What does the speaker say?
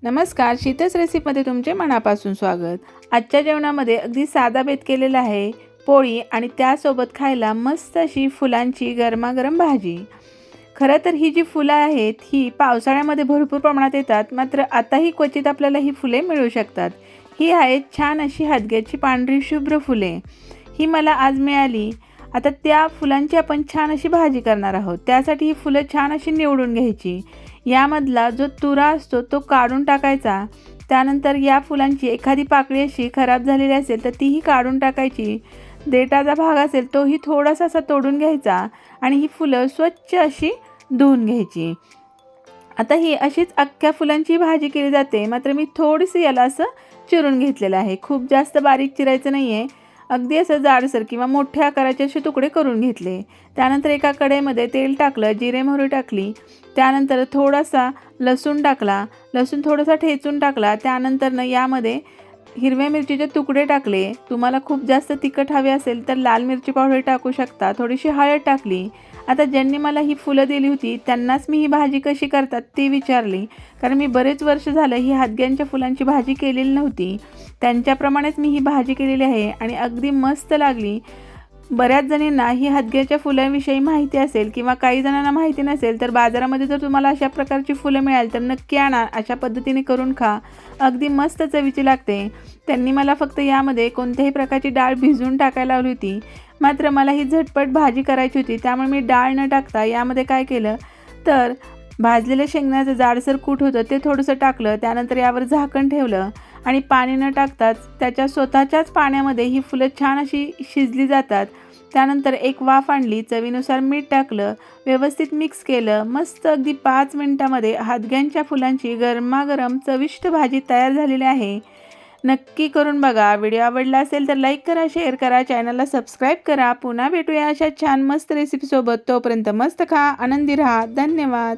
नमस्कार, शीतस रेसिपीमध्ये तुमचे मनापासून स्वागत। आजच्या जेवणामध्ये अगदी साधा बेत केलेला आहे, पोळी आणि त्यासोबत खायला मस्त अशी फुलांची गरमागरम भाजी। खरं तर ही जी फुलं आहेत ही पावसाळ्यामध्ये भरपूर प्रमाणात येतात, मात्र आताही क्वचित आपल्याला ही फुले मिळू शकतात। ही आहेत छान अशी हादग्याची पांढरी शुभ्र फुले। ही मला आज मिळाली। आता त्या फुलांची आपण छान अशी भाजी करणार आहोत। त्यासाठी ही फुलं छान अशी निवडून घ्यायची। यामधला जो तुरा असतो तो काढून टाकायचा। त्यानंतर या फुलांची एखादी पाकळी अशी खराब झालेली असेल तर तीही काढून टाकायची। देठाचा भाग असेल तोही थोडासा असा तोडून घ्यायचा आणि ही फुलं स्वच्छ अशी धुवून घ्यायची। आता ही अशीच अख्ख्या फुलांची भाजी केली जाते, मात्र मी थोडीशी याला असं चिरून घेतलेलं आहे। खूप जास्त बारीक चिरायचं नाही आहे, अगदी असं जाडसर किंवा मोठ्या आकाराचे असे तुकडे करून घेतले। त्यानंतर एका कढईमध्ये तेल टाकलं, जिरे मोहरी टाकली, त्यानंतर थोडासा लसूण टाकला, लसूण थोडासा ठेचून टाकला। त्यानंतर यामध्ये हिरव्या मिरचीचे तुकडे टाकले। तुम्हाला खूप जास्त तिखट हवे असेल तर लाल मिरची पावडर टाकू शकता। थोडीशी हळद टाकली। आता ज्यांनी मला ही फुलं दिली होती त्यांनाच मी ही भाजी कशी करतात ती विचारली, कारण मी बरेच वर्ष झालं ही हादग्यांच्या फुलांची भाजी केलेली नव्हती। त्यांच्याप्रमाणेच मी ही भाजी केलेली आहे आणि अगदी मस्त लागली। बऱ्याच जणींना ही हादग्याच्या फुलांविषयी माहिती असेल किंवा काही जणांना माहिती नसेल तर बाजारामध्ये जर तुम्हाला अशा प्रकारची फुलं मिळाली तर नक्की आणा। अशा पद्धतीने करून खा, अगदी मस्त चवीची लागते। त्यांनी मला फक्त यामध्ये कोणत्याही प्रकारची डाळ भिजवून टाकायला लावली होती, मात्र मला ही झटपट भाजी करायची होती, त्यामुळे मी डाळ न टाकता यामध्ये काय केलं तर भाजलेल्या शेंगदाण्याचं जाडसर कूट होतं ते थोडंसं टाकलं। त्यानंतर यावर झाकण ठेवलं आणि पाणी न टाकताच त्याच्या स्वतःच्याच पाण्यामध्ये ही फुलं छान अशी शिजली जातात। त्यानंतर एक वाफ आणली, चवीनुसार मीठ टाकलं, व्यवस्थित मिक्स केलं। मस्त अगदी 5 मिनिटांमध्ये हादग्यांच्या फुलांची गरमागरम चविष्ट भाजी तयार झालेली आहे। नक्की करून बघा। व्हिडिओ आवडला असेल तर लाईक करा, शेअर करा, चॅनलला सबस्क्राईब करा। पुन्हा भेटूया अशा छान मस्त रेसिपीसोबत। तोपर्यंत मस्त खा, आनंदी राहा। धन्यवाद।